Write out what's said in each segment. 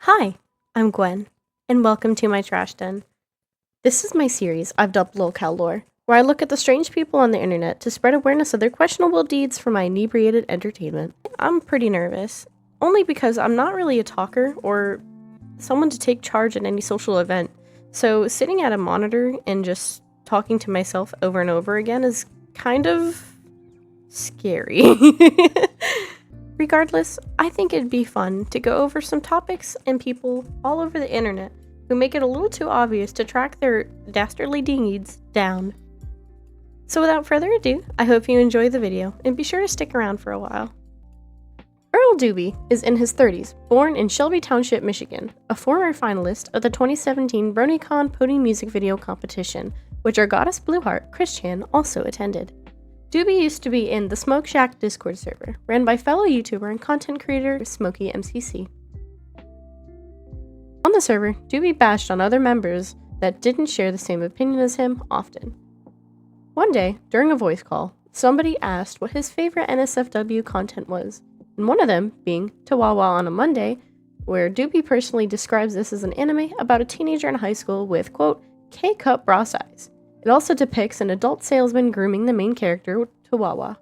Hi, I'm Gwen, and welcome to my trash den. This is my series I've dubbed Lolcow Lore, where I look at the strange people on the internet to spread awareness of their questionable deeds for my inebriated entertainment. I'm pretty nervous, only because I'm not really a talker or someone to take charge at any social event, so sitting at a monitor and just talking to myself over and over again is kind of scary. Regardless, I think it'd be fun to go over some topics and people all over the internet who make it a little too obvious to track their dastardly deeds down. So without further ado, I hope you enjoy the video and be sure to stick around for a while. Earl Doobie is in his 30s, born in Shelby Township, Michigan, a former finalist of the 2017 BronyCon Pony Music Video Competition, which our goddess Blueheart, Christian, also attended. Doobie used to be in the Smoke Shack Discord server, ran by fellow YouTuber and content creator Smokey MCC. On the server, Doobie bashed on other members that didn't share the same opinion as him often. One day, during a voice call, somebody asked what his favorite NSFW content was, and one of them being Tawawa on a Monday, where Doobie personally describes this as an anime about a teenager in high school with, quote, K-cup bra size. It also depicts an adult salesman grooming the main character, Tawawa.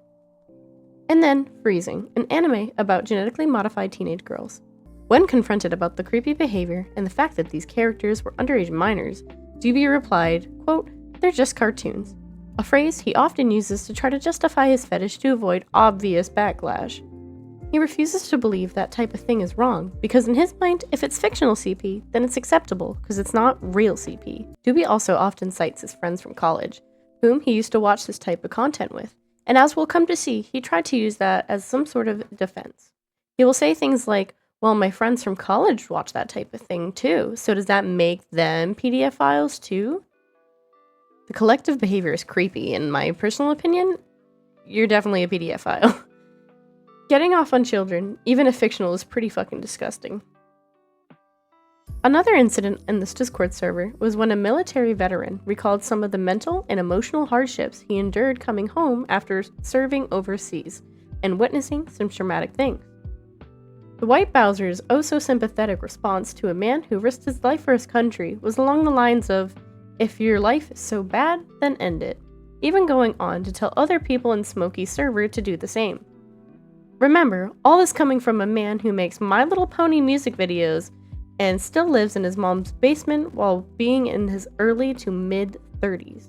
And then, Freezing, an anime about genetically modified teenage girls. When confronted about the creepy behavior and the fact that these characters were underage minors, Doobie replied, quote, they're just cartoons, a phrase he often uses to try to justify his fetish to avoid obvious backlash. He refuses to believe that type of thing is wrong, because in his mind, if it's fictional CP, then it's acceptable, because it's not real CP. Doobie also often cites his friends from college, whom he used to watch this type of content with, and as we'll come to see, he tried to use that as some sort of defense. He will say things like, well, my friends from college watch that type of thing too, so does that make them PDF files too? The collective behavior is creepy, in my personal opinion. You're definitely a PDF file. Getting off on children, even if fictional, is pretty fucking disgusting. Another incident in this Discord server was when a military veteran recalled some of the mental and emotional hardships he endured coming home after serving overseas and witnessing some traumatic things. The White Bowser's oh-so-sympathetic response to a man who risked his life for his country was along the lines of, if your life is so bad, then end it, even going on to tell other people in Smokey's server to do the same. Remember, all this coming from a man who makes My Little Pony music videos and still lives in his mom's basement while being in his early to mid-30s.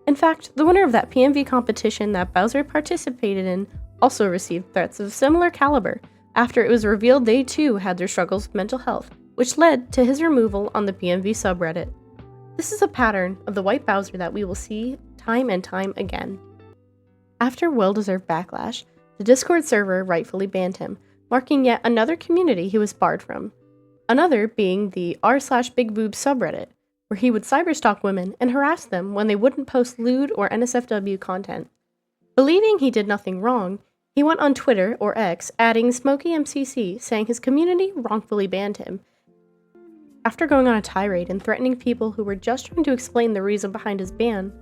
In fact, the winner of that PMV competition that Bowser participated in also received threats of similar caliber after it was revealed they too had their struggles with mental health, which led to his removal on the PMV subreddit. This is a pattern of the White Bowser that we will see time and time again. After well-deserved backlash, the Discord server rightfully banned him, marking yet another community he was barred from. Another being the r/bigboob subreddit, where he would cyberstalk women and harass them when they wouldn't post lewd or NSFW content. Believing he did nothing wrong, he went on Twitter, or X, adding Smokey MCC, saying his community wrongfully banned him. After going on a tirade and threatening people who were just trying to explain the reason behind his ban,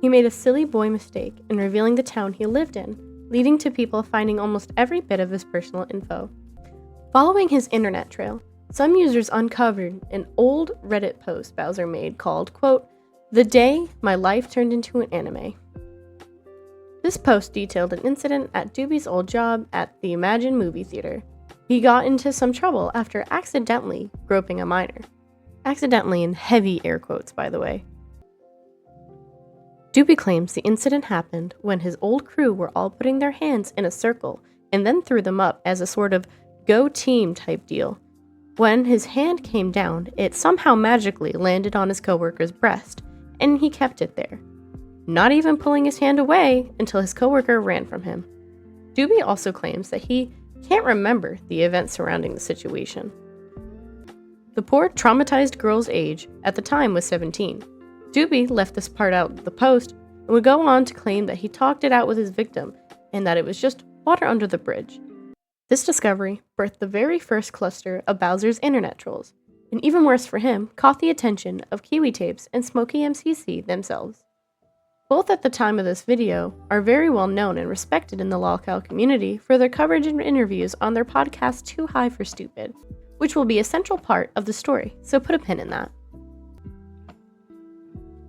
he made a silly boy mistake in revealing the town he lived in, leading to people finding almost every bit of his personal info. Following his internet trail, some users uncovered an old Reddit post Bowser made called, quote, The Day My Life Turned Into an Anime. This post detailed an incident at Doobie's old job at the Imagine movie theater. He got into some trouble after accidentally groping a minor. Accidentally in heavy air quotes, by the way. Doobie claims the incident happened when his old crew were all putting their hands in a circle and then threw them up as a sort of go team type deal. When his hand came down, it somehow magically landed on his coworker's breast, and he kept it there, not even pulling his hand away until his coworker ran from him. Doobie also claims that he can't remember the events surrounding the situation. The poor traumatized girl's age at the time was 17. Doobie left this part out of the post and would go on to claim that he talked it out with his victim and that it was just water under the bridge. This discovery birthed the very first cluster of Bowser's internet trolls, and even worse for him, caught the attention of Kiwi Tapes and Smokey MCC themselves. Both at the time of this video are very well known and respected in the Lolcow community for their coverage and interviews on their podcast Too High for Stupid, which will be a central part of the story, so put a pin in that.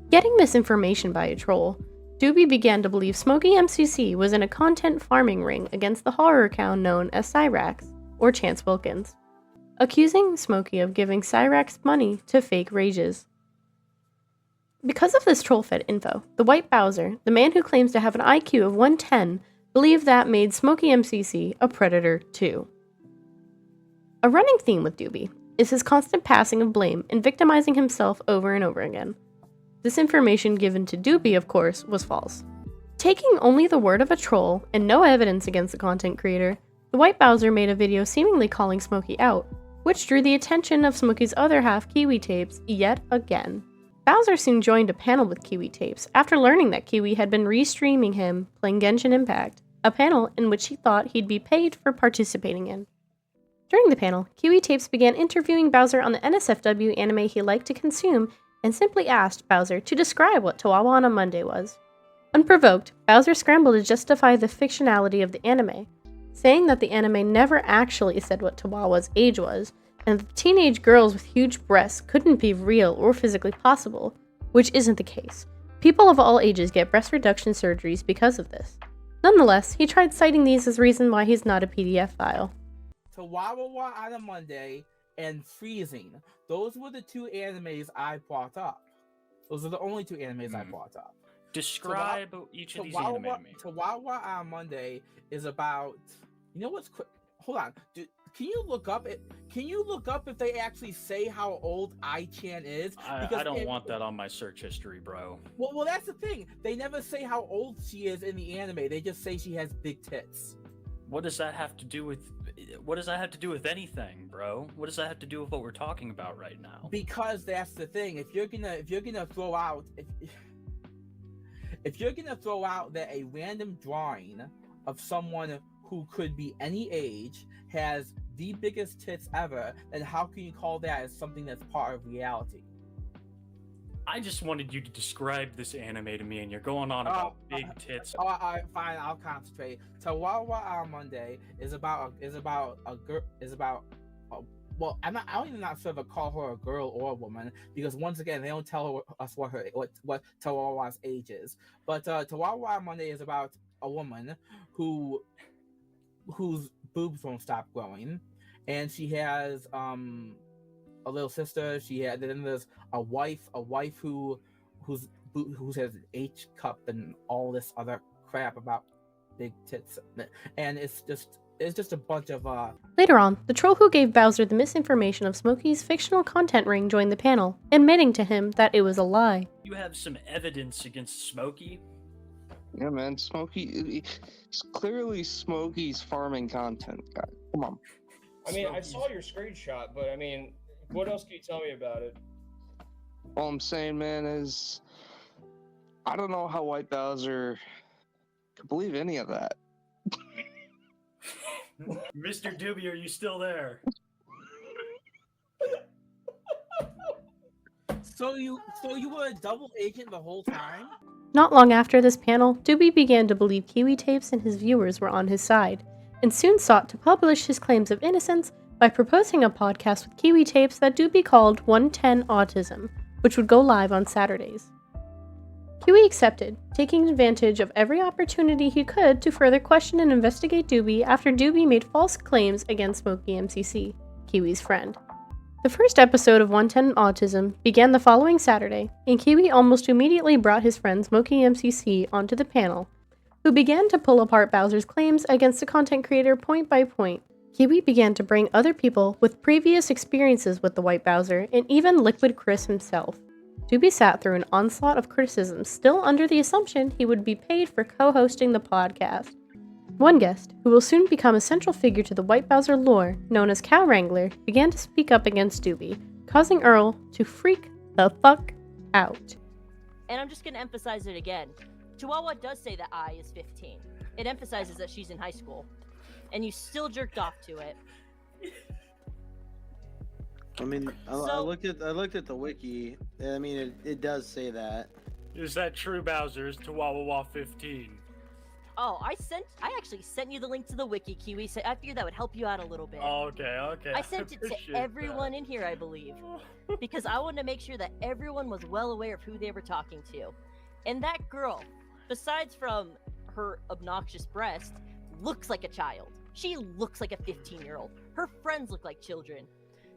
Getting misinformation by a troll, Doobie began to believe Smokey MCC was in a content farming ring against the horror account known as Cyrax, or Chance Wilkins, accusing Smokey of giving Cyrax money to fake rages. Because of this troll-fed info, the White Bowser, the man who claims to have an IQ of 110, believed that made Smokey MCC a predator too. A running theme with Doobie is his constant passing of blame and victimizing himself over and over again. This information given to Doobie, of course, was false. Taking only the word of a troll and no evidence against the content creator, the White Bowser made a video seemingly calling Smokey out, which drew the attention of Smokey's other half, Kiwi Tapes, yet again. Bowser soon joined a panel with Kiwi Tapes after learning that Kiwi had been restreaming him playing Genshin Impact, a panel in which he thought he'd be paid for participating in. During the panel, Kiwi Tapes began interviewing Bowser on the NSFW anime he liked to consume and simply asked Bowser to describe what Tawawa on a Monday was. Unprovoked, Bowser scrambled to justify the fictionality of the anime, saying that the anime never actually said what Tawawa's age was, and that teenage girls with huge breasts couldn't be real or physically possible, which isn't the case. People of all ages get breast reduction surgeries because of this. Nonetheless, he tried citing these as reason why he's not a PDF file. Tawawa on a Monday and Freezing. Those were the two animes I brought up. Those are the only two animes I brought up. Describe each of these anime to me. Tawawa on Monday is about... You know what's... Hold on. Can you look up it? Can you look up if they actually say how old Ai-chan is? I don't want that on my search history, bro. Well, that's the thing. They never say how old she is in the anime. They just say she has big tits. What does that have to do with? What does that have to do with anything, bro? What does that have to do with what we're talking about right now? Because that's the thing. If you're gonna throw out that a random drawing of someone who could be any age has the biggest tits ever, then how can you call that as something that's part of reality? I just wanted you to describe this anime to me, and you're going on about big tits. All right, fine. I'll concentrate. Tawawa on Monday is about a girl. Well, I don't even not sure if I call her a girl or a woman, because once again they don't tell us what Tawawa's age is. But Tawawa on Monday is about a woman whose boobs won't stop growing, and she has a little sister. Then there's a wife who has an H cup and all this other crap about big tits, and it's just a bunch of Later on, the troll who gave Bowser the misinformation of Smokey's fictional content ring joined the panel, admitting to him that it was a lie. You have some evidence against Smokey? Yeah, man, Smokey. It's clearly Smokey's farming content, guy. Come on. I mean, I saw your screenshot, but I mean, what else can you tell me about it? All I'm saying, man, is I don't know how White Bowser could believe any of that. Mr. Doobie, are you still there? So you were a double agent the whole time? Not long after this panel, Doobie began to believe Kiwi Tapes and his viewers were on his side, and soon sought to publish his claims of innocence by proposing a podcast with Kiwi Tapes that Doobie called 110 Autism, which would go live on Saturdays. Kiwi accepted, taking advantage of every opportunity he could to further question and investigate Doobie after Doobie made false claims against Smokey MCC, Kiwi's friend. The first episode of 110 Autism began the following Saturday, and Kiwi almost immediately brought his friend Smokey MCC onto the panel, who began to pull apart Bowser's claims against the content creator point by point. Kiwi began to bring other people with previous experiences with the White Bowser, and even Liquid Chris himself. Doobie sat through an onslaught of criticism, still under the assumption he would be paid for co-hosting the podcast. One guest, who will soon become a central figure to the White Bowser lore, known as Cow Wrangler, began to speak up against Doobie, causing Earl to freak the fuck out. And I'm just going to emphasize it again. Chihuahua does say that I is 15. It emphasizes that she's in high school. And you still jerked off to it. I mean, I looked at the wiki. I mean, it does say that. Is that true, Bowser? Is Chihuahua 15? Oh, I actually sent you the link to the wiki, Kiwi. So I figured that would help you out a little bit. Okay. I sent it to appreciate everyone in here, I believe, because I wanted to make sure that everyone was well aware of who they were talking to. And that girl, besides from her obnoxious breast, looks like a child. She looks like a 15-year-old. Her friends look like children.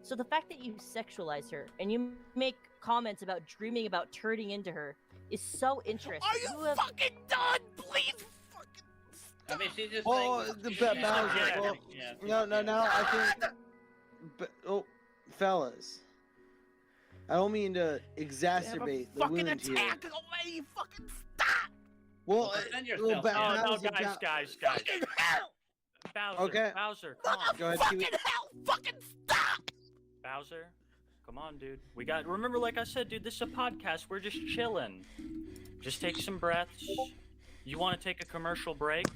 So the fact that you sexualize her and you make comments about dreaming about turning into her is so interesting. Are you fucking done? Please fucking I mean, she's just Oh, like... the she's Bowser. not Well, getting it. no. I think. Fellas. I don't mean to exacerbate the fucking wound here. attack away. You fucking stop. Well, defend little yourself, Oh, Bowser, no, guys. Fucking hell. Bowser, Okay. Bowser, come on. Go ahead, Fucking Kiwi. hell. Fucking stop. Bowser, come on, dude. Remember, like I said, dude, this is a podcast. We're just chilling. Just take some breaths. You want to take a commercial break?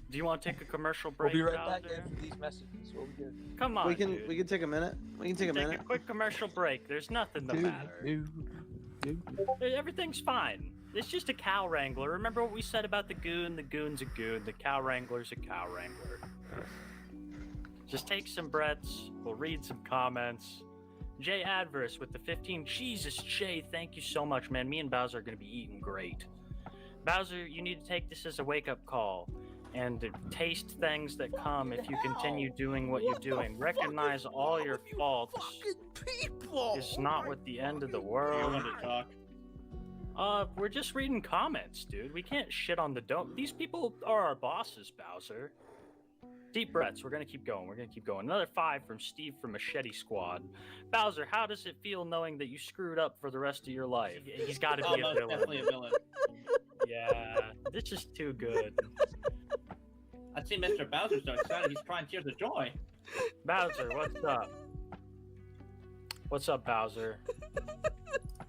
Do you want to take a commercial break, We'll be right back Bowser? after these messages. We'll be good. Come on, We can dude. take a minute. We can take a Take minute. a quick commercial break. There's nothing the matter. Everything's fine. It's just a cow wrangler. Remember what we said about the goon? The goon's a goon. The cow wrangler's a cow wrangler. Just take some breaths. We'll read some comments. Jay Adverse with the 15. Jesus, Jay, thank you so much, man. Me and Bowser are going to be eating great. Bowser, you need to take this as a wake-up call and to taste things that come if you continue doing what you're doing. Recognize all your faults. People. It's not what the end of the You world. want to talk? We're just reading comments, dude. We can't shit on the dome. These people are our bosses, Bowser. Deep breaths. We're gonna keep going. Another 5 from Steve from Machete Squad. Bowser, how does it feel knowing that you screwed up for the rest of your life? He's got to be a Most villain. definitely a villain. Yeah, this is too good. I see Mr. Bowser so excited he's crying tears of joy. Bowser, what's up? What's up, Bowser?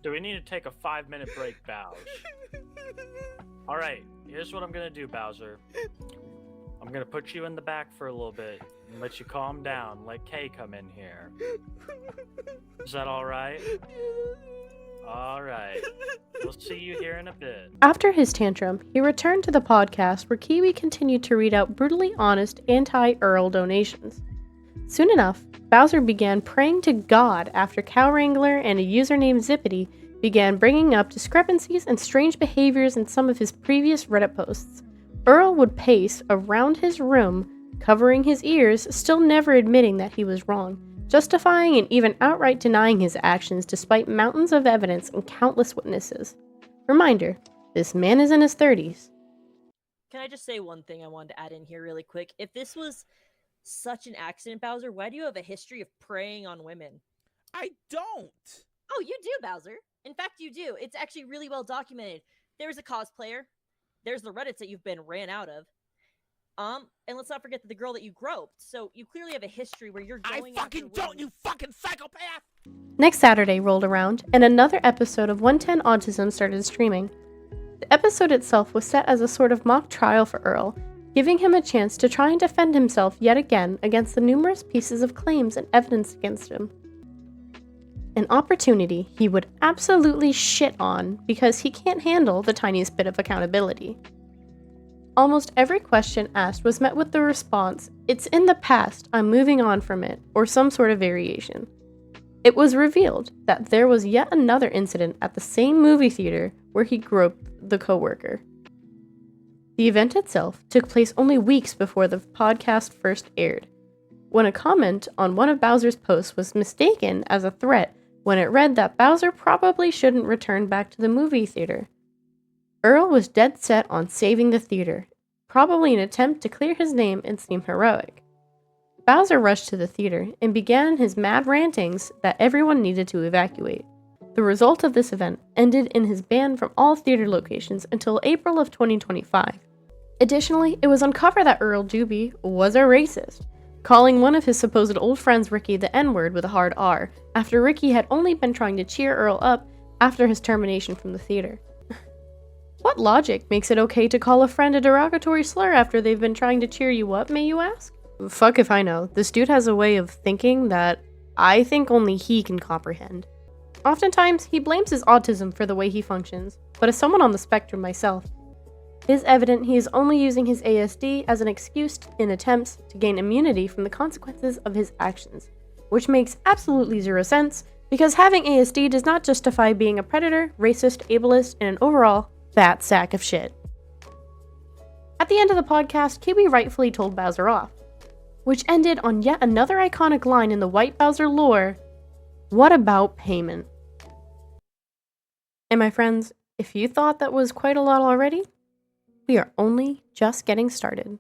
Do we need to take a 5-minute break, Bowser? Alright, here's what I'm gonna do, Bowser. I'm gonna put you in the back for a little bit and let you calm down. Let Kay come in here. Is that alright? Alright. We'll see you here in a bit. After his tantrum, he returned to the podcast where Kiwi continued to read out brutally honest anti-Earl donations. Soon enough, Bowser began praying to God after Cow Wrangler and a user named Zippity began bringing up discrepancies and strange behaviors in some of his previous Reddit posts. Earl would pace around his room, covering his ears, still never admitting that he was wrong, justifying and even outright denying his actions despite mountains of evidence and countless witnesses. Reminder, this man is in his 30s. Can I just say one thing I wanted to add in here really quick? If this was such an accident, Bowser, why do you have a history of preying on women? I don't. Oh, you do, Bowser. In fact, you do. It's actually really well documented. There's a cosplayer. There's the Reddits that you've been ran out of. And let's not forget the girl that you groped. So you clearly have a history where you're going I fucking after don't, women. you fucking psychopath! Next Saturday rolled around, and another episode of 110 Autism started streaming. The episode itself was set as a sort of mock trial for Earl, giving him a chance to try and defend himself yet again against the numerous pieces of claims and evidence against him. An opportunity he would absolutely shit on because he can't handle the tiniest bit of accountability. Almost every question asked was met with the response, "It's in the past, I'm moving on from it," or some sort of variation. It was revealed that there was yet another incident at the same movie theater where he groped the coworker. The event itself took place only weeks before the podcast first aired, when a comment on one of Bowser's posts was mistaken as a threat when it read that Bowser probably shouldn't return back to the movie theater. Earl was dead set on saving the theater, probably an attempt to clear his name and seem heroic. Bowser rushed to the theater and began his mad rantings that everyone needed to evacuate. The result of this event ended in his ban from all theater locations until April of 2025. Additionally, it was uncovered that Earl Doobie was a racist, calling one of his supposed old friends Ricky the N-word with a hard R, after Ricky had only been trying to cheer Earl up after his termination from the theater. What logic makes it okay to call a friend a derogatory slur after they've been trying to cheer you up, may you ask? Fuck if I know. This dude has a way of thinking that I think only he can comprehend. Oftentimes, he blames his autism for the way he functions, but as someone on the spectrum myself, it is evident he is only using his ASD as an excuse in attempts to gain immunity from the consequences of his actions, which makes absolutely zero sense, because having ASD does not justify being a predator, racist, ableist, and an overall fat sack of shit. At the end of the podcast, Kiwi rightfully told Bowser off, which ended on yet another iconic line in the White Bowser lore, "What about payment?" And my friends, if you thought that was quite a lot already, we are only just getting started.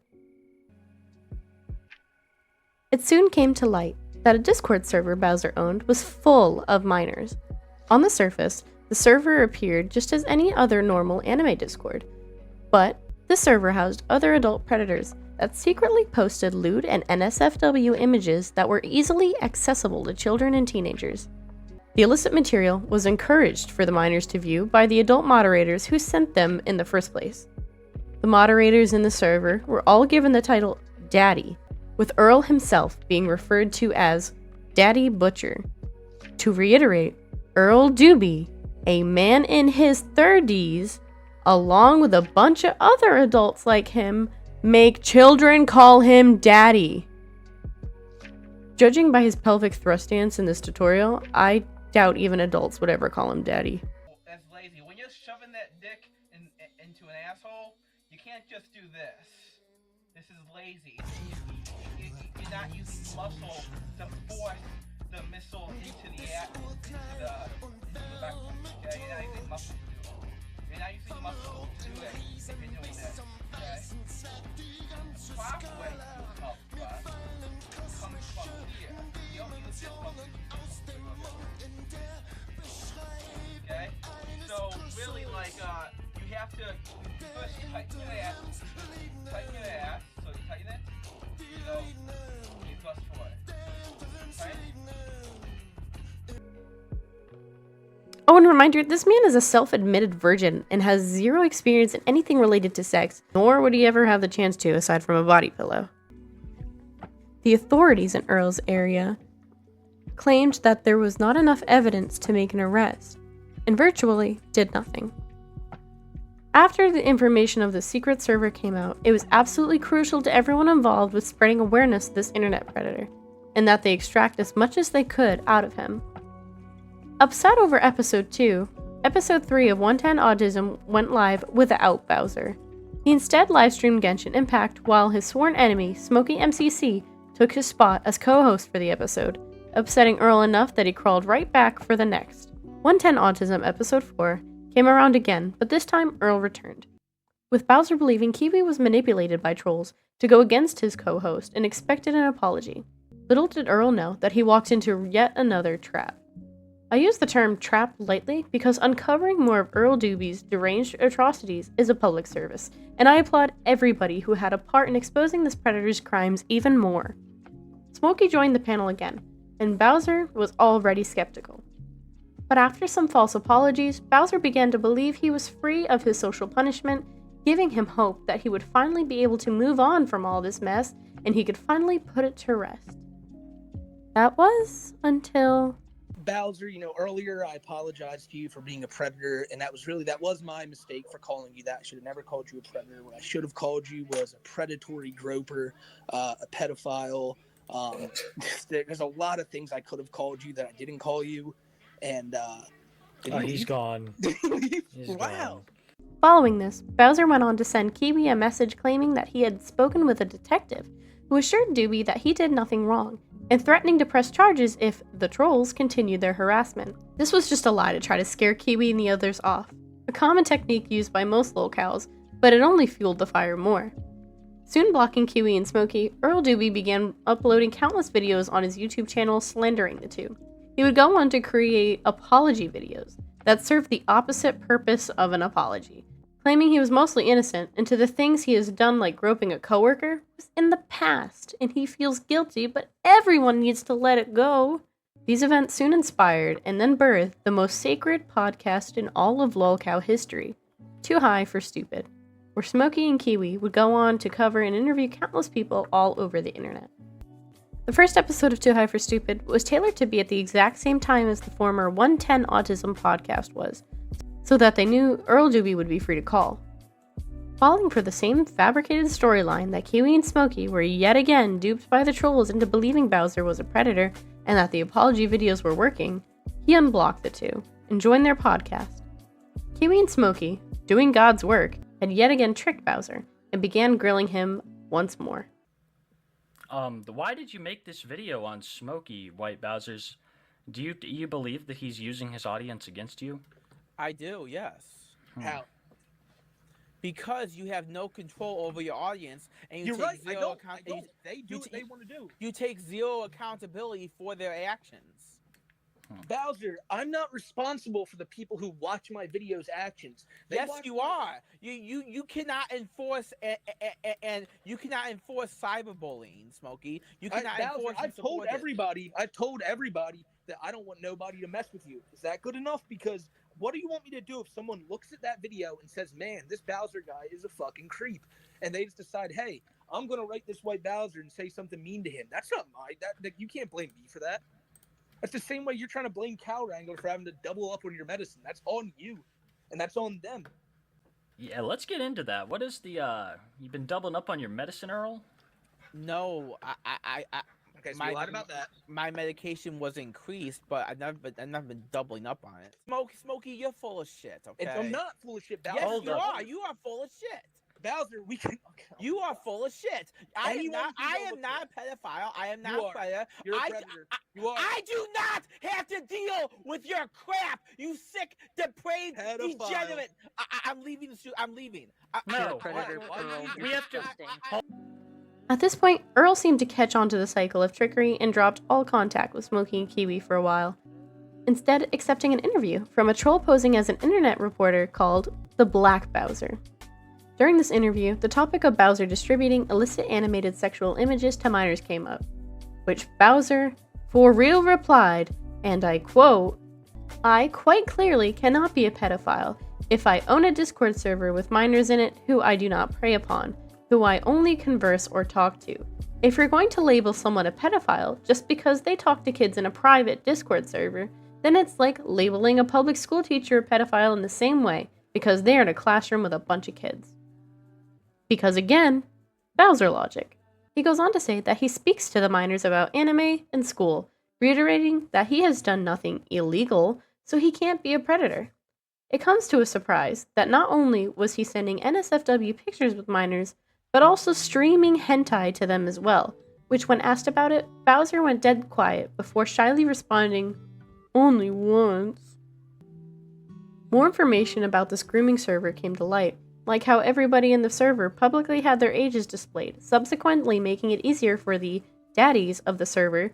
It soon came to light that a Discord server Bowser owned was full of minors. On the surface, the server appeared just as any other normal anime Discord, but this server housed other adult predators that secretly posted lewd and NSFW images that were easily accessible to children and teenagers. The illicit material was encouraged for the minors to view by the adult moderators who sent them in the first place. The moderators in the server were all given the title Daddy, with Earl himself being referred to as Daddy Butcher. To reiterate, Earl Doobie, a man in his 30s, along with a bunch of other adults like him, make children call him Daddy. Judging by his pelvic thrust stance in this tutorial, I doubt even adults would ever call him Daddy. That's lazy. When you're shoving that dick into an asshole, you can't just do this. This is lazy. You're not using muscle to force the missile into the back. Okay, you're not using muscle to do it. You're not using muscle to do it if you're doing this. Okay? The proper way to do a cup thrust comes from here. You don't use this muscle. Okay? So really, like, you have to first tighten your ass. Tighten your ass. So you tighten it. You go. You thrust forward. Right? Oh, and a reminder, this man is a self-admitted virgin and has zero experience in anything related to sex, nor would he ever have the chance to aside from a body pillow. The authorities in Earl's area claimed that there was not enough evidence to make an arrest, and virtually did nothing. After the information of the secret server came out, it was absolutely crucial to everyone involved with spreading awareness of this internet predator, and that they extract as much as they could out of him. Upset over Episode 2, Episode 3 of 110 Autism went live without Bowser. He instead livestreamed Genshin Impact while his sworn enemy, Smokey MCC, took his spot as co-host for the episode, upsetting Earl enough that he crawled right back for the next. 110 Autism Episode 4 came around again, but this time Earl returned, with Bowser believing Kiwi was manipulated by trolls to go against his co-host and expected an apology. Little did Earl know that he walked into yet another trap. I use the term trap lightly because uncovering more of Earl Doobie's deranged atrocities is a public service, and I applaud everybody who had a part in exposing this predator's crimes even more. Smokey joined the panel again, and Bowser was already skeptical. But after some false apologies, Bowser began to believe he was free of his social punishment, giving him hope that he would finally be able to move on from all this mess and he could finally put it to rest. That was until... Bowser, earlier I apologized to you for being a predator, and that was my mistake for calling you that. I should have never called you a predator. What I should have called you was a predatory groper, a pedophile. There's a lot of things I could have called you that I didn't call you, and he's gone. Wow. Following this, Bowser went on to send Kiwi a message claiming that he had spoken with a detective who assured Doobie that he did nothing wrong, and threatening to press charges if the trolls continued their harassment. This was just a lie to try to scare Kiwi and the others off, a common technique used by most lolcows, but it only fueled the fire more. Soon blocking Kiwi and Smokey, Earl Doobie began uploading countless videos on his YouTube channel slandering the two. He would go on to create apology videos that served the opposite purpose of an apology, claiming he was mostly innocent and to the things he has done like groping a coworker was in the past and he feels guilty, but everyone needs to let it go. These events soon inspired and then birthed the most sacred podcast in all of Lolcow history, Too High for Stupid, where Smokey and Kiwi would go on to cover and interview countless people all over the internet. The first episode of Too High for Stupid was tailored to be at the exact same time as the former 110 Autism podcast was, so that they knew Earl Doobie would be free to call. Falling for the same fabricated storyline that Kiwi and Smokey were yet again duped by the trolls into believing Bowser was a predator and that the apology videos were working, he unblocked the two and joined their podcast. Kiwi and Smokey, doing God's work, had yet again tricked Bowser and began grilling him once more. Why did you make this video on Smokey, White Bowser's? Do you believe that he's using his audience against you? I do, yes. How? Because you have no control over your audience, and you You're take right. I zero don't. account. I don't. They do what they want to do. You take zero accountability for their actions. Bowser, I'm not responsible for the people who watch my videos' actions. Yes, you are. You cannot enforce and you cannot enforce cyberbullying, Smokey. You cannot enforce. I've told everybody that I don't want nobody to mess with you. Is that good enough? Because what do you want me to do if someone looks at that video and says, "Man, this Bowser guy is a fucking creep," and they just decide, "Hey, I'm gonna write this White Bowser and say something mean to him." That's not that you can't blame me for that. That's the same way you're trying to blame Cow Wrangler for having to double up on your medicine. That's on you, and that's on them. Yeah, let's get into that. What is the, you've been doubling up on your medicine, Earl? No, Okay, so you lied about that. My medication was increased, but I've never been doubling up on it. Smokey, you're full of shit. Okay, I'm not full of shit, Bowser. Yes, you are. You are full of shit. Bowser, we can. Okay. You are full of shit. I am not a pedophile. I am not a predator. You're a predator. You are. I do not have to deal with your crap. You sick, depraved, Pedophile. degenerate. I'm leaving the shoot. I'm leaving. No, Predator, we have to. At this point, Earl seemed to catch on to the cycle of trickery and dropped all contact with Smokey and Kiwi for a while, instead accepting an interview from a troll posing as an internet reporter called the Black Bowser. During this interview, the topic of Bowser distributing illicit animated sexual images to minors came up, which Bowser for real replied, and I quote, "I quite clearly cannot be a pedophile if I own a Discord server with minors in it who I do not prey upon, who I only converse or talk to. If you're going to label someone a pedophile just because they talk to kids in a private Discord server, then it's like labeling a public school teacher a pedophile in the same way because they're in a classroom with a bunch of kids." Because again, Bowser logic. He goes on to say that he speaks to the minors about anime and school, reiterating that he has done nothing illegal, so he can't be a predator. It comes to a surprise that not only was he sending NSFW pictures with minors, but also streaming hentai to them as well, which when asked about it, Bowser went dead quiet before shyly responding, "Only once." More information about this grooming server came to light, like how everybody in the server publicly had their ages displayed, subsequently making it easier for the daddies of the server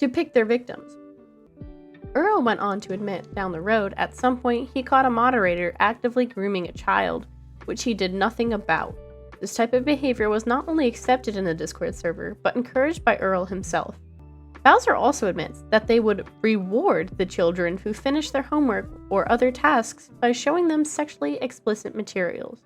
to pick their victims. Earl went on to admit down the road at some point he caught a moderator actively grooming a child, which he did nothing about. This type of behavior was not only accepted in the Discord server, but encouraged by Earl himself. Bowser also admits that they would reward the children who finish their homework or other tasks by showing them sexually explicit materials.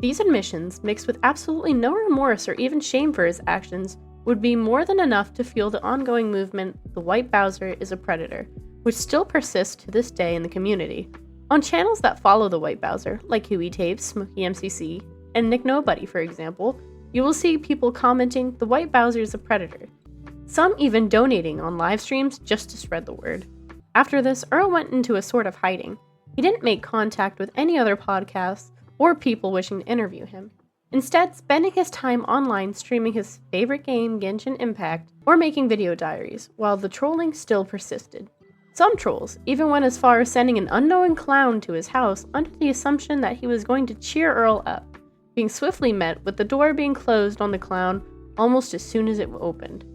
These admissions, mixed with absolutely no remorse or even shame for his actions, would be more than enough to fuel the ongoing movement The White Bowser is a Predator, which still persists to this day in the community. On channels that follow The White Bowser, like Huey Tapes, Smokey MCC, and Nick Nobody for example, you will see people commenting The White Bowser is a Predator. Some even donating on live streams just to spread the word. After this, Earl went into a sort of hiding. He didn't make contact with any other podcasts or people wishing to interview him, instead spending his time online streaming his favorite game, Genshin Impact, or making video diaries, while the trolling still persisted. Some trolls even went as far as sending an unknown clown to his house under the assumption that he was going to cheer Earl up, being swiftly met with the door being closed on the clown almost as soon as it opened.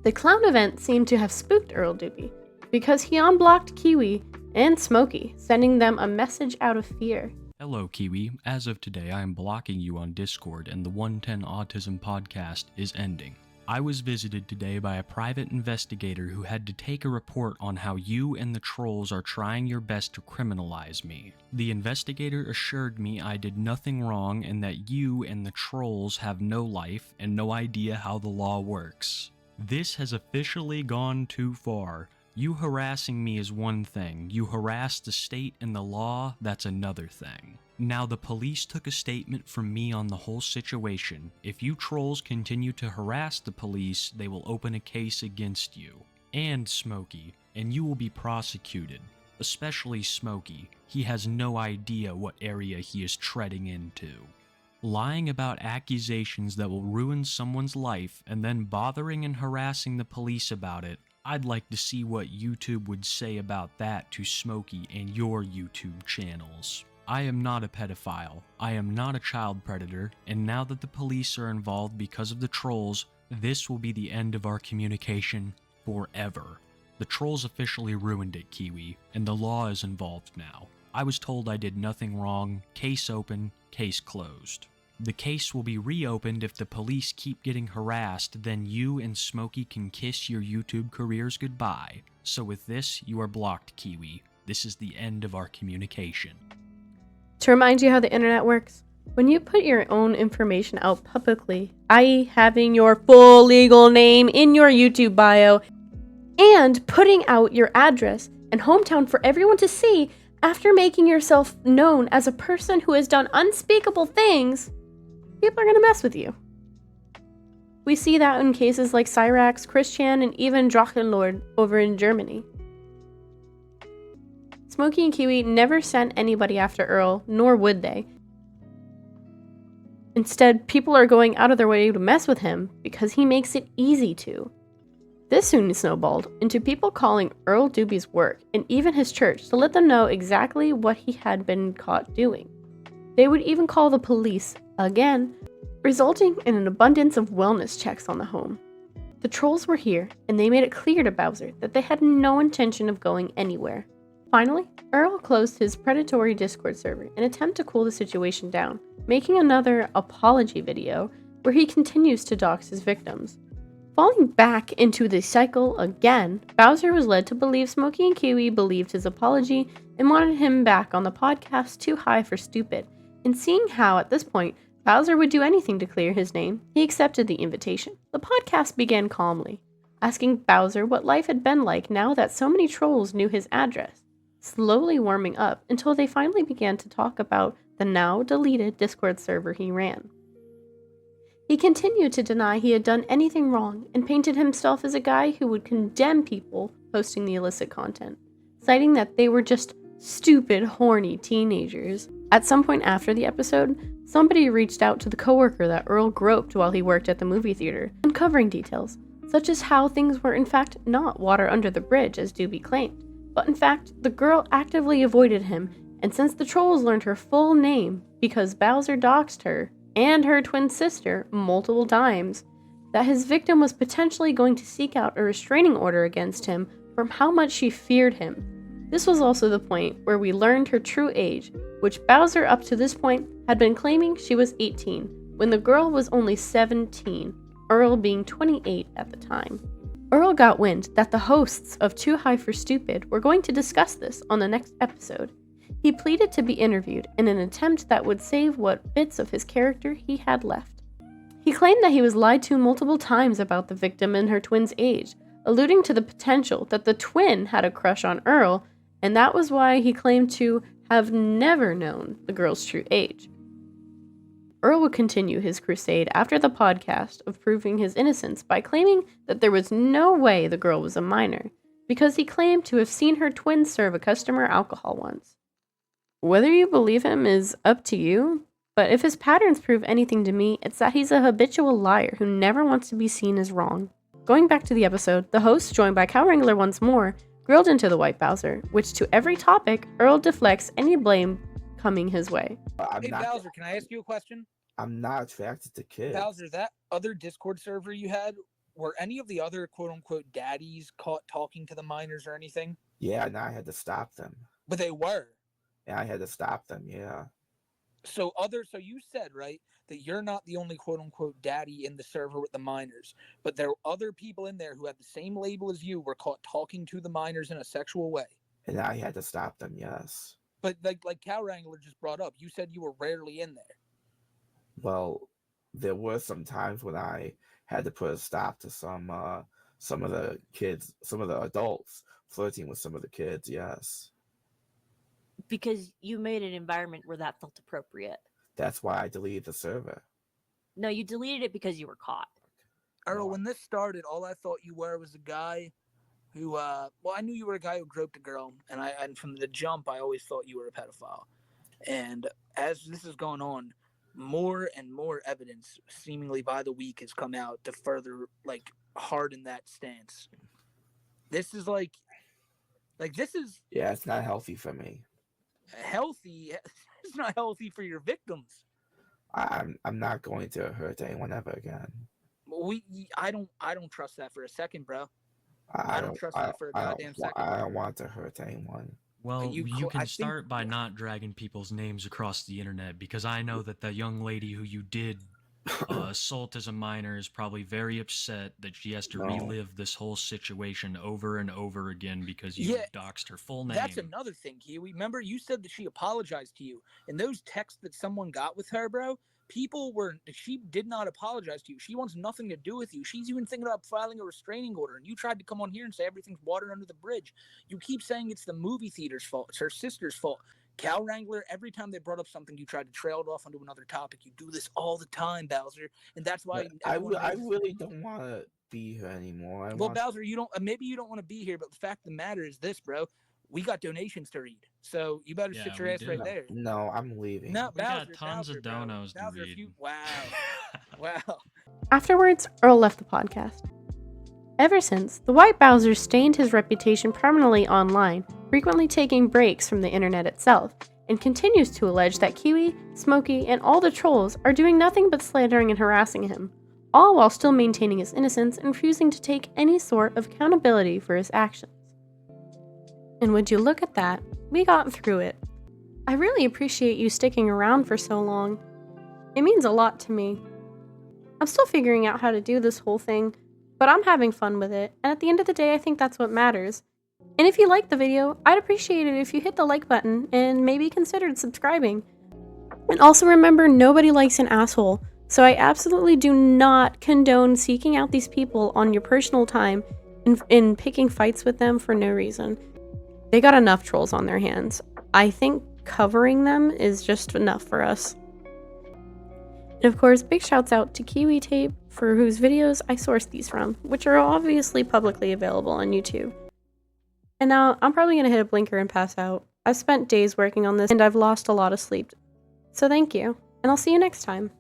The clown event seemed to have spooked Earl Doobie, because he unblocked Kiwi and Smokey, sending them a message out of fear. Hello, Kiwi. As of today, I am blocking you on Discord and the 110 Autism podcast is ending. I was visited today by a private investigator who had to take a report on how you and the trolls are trying your best to criminalize me. The investigator assured me I did nothing wrong and that you and the trolls have no life and no idea how the law works. This has officially gone too far. You harassing me is one thing. You harass the state and the law, that's another thing. Now, the police took a statement from me on the whole situation. If you trolls continue to harass the police, they will open a case against you. And Smokey, and you will be prosecuted. Especially Smokey. He has no idea what area he is treading into. Lying about accusations that will ruin someone's life and then bothering and harassing the police about it, I'd like to see what YouTube would say about that to Smokey and your YouTube channels. I am not a pedophile, I am not a child predator, and now that the police are involved because of the trolls, this will be the end of our communication forever. The trolls officially ruined it, Kiwi, and the law is involved now. I was told I did nothing wrong, case open, case closed. The case will be reopened if the police keep getting harassed, then you and Smokey can kiss your YouTube careers goodbye. So with this, you are blocked, Kiwi. This is the end of our communication. To remind you how the internet works, when you put your own information out publicly, i.e. having your full legal name in your YouTube bio, and putting out your address and hometown for everyone to see after making yourself known as a person who has done unspeakable things, people are going to mess with you. We see that in cases like Cyrax, Christian, and even Drachenlord over in Germany. Smokey and Kiwi never sent anybody after Earl, nor would they. Instead, people are going out of their way to mess with him because he makes it easy to. This soon snowballed into people calling Earl Doobie's work and even his church to let them know exactly what he had been caught doing. They would even call the police again, resulting in an abundance of wellness checks on the home. The trolls were here, and they made it clear to Bowser that they had no intention of going anywhere. Finally, Earl closed his predatory Discord server in an attempt to cool the situation down, making another apology video where he continues to dox his victims. Falling back into the cycle again, Bowser was led to believe Smokey and Kiwi believed his apology and wanted him back on the podcast Too High for Stupid, and seeing how at this point Bowser would do anything to clear his name, he accepted the invitation. The podcast began calmly, asking Bowser what life had been like now that so many trolls knew his address, slowly warming up until they finally began to talk about the now deleted Discord server he ran. He continued to deny he had done anything wrong and painted himself as a guy who would condemn people posting the illicit content, citing that they were just stupid, horny teenagers. At some point after the episode, somebody reached out to the coworker that Earl groped while he worked at the movie theater, uncovering details, such as how things were in fact not water under the bridge as Doobie claimed, but in fact the girl actively avoided him, and since the trolls learned her full name because Bowser doxed her and her twin sister multiple times, that his victim was potentially going to seek out a restraining order against him from how much she feared him. This was also the point where we learned her true age, which Bowser up to this point had been claiming she was 18, when the girl was only 17, Earl being 28 at the time. Earl got wind that the hosts of Too High for Stupid were going to discuss this on the next episode. He pleaded to be interviewed in an attempt that would save what bits of his character he had left. He claimed that he was lied to multiple times about the victim and her twin's age, alluding to the potential that the twin had a crush on Earl, and that was why he claimed to have never known the girl's true age. Earl would continue his crusade after the podcast of proving his innocence by claiming that there was no way the girl was a minor, because he claimed to have seen her twin serve a customer alcohol once. Whether you believe him is up to you, but if his patterns prove anything to me, it's that he's a habitual liar who never wants to be seen as wrong. Going back to the episode, the host, joined by Cow Wrangler once more, grilled into the White Bowser, which to every topic, Earl deflects any blame coming his way. Hey, Bowser, can I ask you a question? I'm not attracted to kids. Bowser, that other Discord server you had, were any of the other quote-unquote daddies caught talking to the minors or anything? Yeah, and I had to stop them. But they were. Yeah, I had to stop them, yeah. So you said, right, that you're not the only quote unquote daddy in the server with the minors, but there are other people in there who had the same label as you were caught talking to the minors in a sexual way. And I had to stop them, yes. But like Cow Wrangler just brought up, you said you were rarely in there. Well, there were some times when I had to put a stop to some of the kids, some of the adults flirting with some of the kids, yes. Because you made an environment where that felt appropriate. That's why I deleted the server. No, you deleted it because you were caught. Earl, when this started, all I thought you were was a guy who, well, I knew you were a guy who groped a girl, and from the jump, I always thought you were a pedophile. And as this is going on, more and more evidence, seemingly by the week, has come out to further, like, harden that stance. This is this is... Yeah, it's not healthy for me. Healthy? It's not healthy for your victims. I'm not going to hurt anyone ever again. I don't trust that for a second, bro. I don't trust that for a goddamn second. I don't want to hurt anyone. Well, you can start by not dragging people's names across the internet, because I know that the young lady who you did assault as a minor is probably very upset that she has to relive this whole situation over and over again because you doxed her full name. That's another thing, Kiwi. Remember, you said that she apologized to you. And those texts that someone got with her, bro, she did not apologize to you. She wants nothing to do with you. She's even thinking about filing a restraining order. And you tried to come on here and say everything's water under the bridge. You keep saying it's the movie theater's fault. It's her sister's fault. Cow Wrangler, every time they brought up something, you tried to trail it off onto another topic. You do this all the time, Bowser. And that's why I really don't want to be here anymore. Bowser, maybe you don't want to be here, but the fact of the matter is this, bro. We got donations to read, so you better sit your ass right there. No, I'm leaving. No, we Bowser, got tons of donos to read. Wow. Afterwards, Earl left the podcast. Ever since, the White Bowser stained his reputation permanently online, frequently taking breaks from the internet itself, and continues to allege that Kiwi, Smokey, and all the trolls are doing nothing but slandering and harassing him, all while still maintaining his innocence and refusing to take any sort of accountability for his actions. And would you look at that, we got through it. I really appreciate you sticking around for so long. It means a lot to me. I'm still figuring out how to do this whole thing, but I'm having fun with it, and at the end of the day, I think that's what matters. And if you liked the video, I'd appreciate it if you hit the like button and maybe considered subscribing. And also remember, nobody likes an asshole, so I absolutely do not condone seeking out these people on your personal time and picking fights with them for no reason. They got enough trolls on their hands. I think covering them is just enough for us. And of course, big shouts out to Kiwi Tape, for whose videos I sourced these from, which are obviously publicly available on YouTube. And now, I'm probably going to hit a blinker and pass out. I've spent days working on this, and I've lost a lot of sleep. So thank you, and I'll see you next time.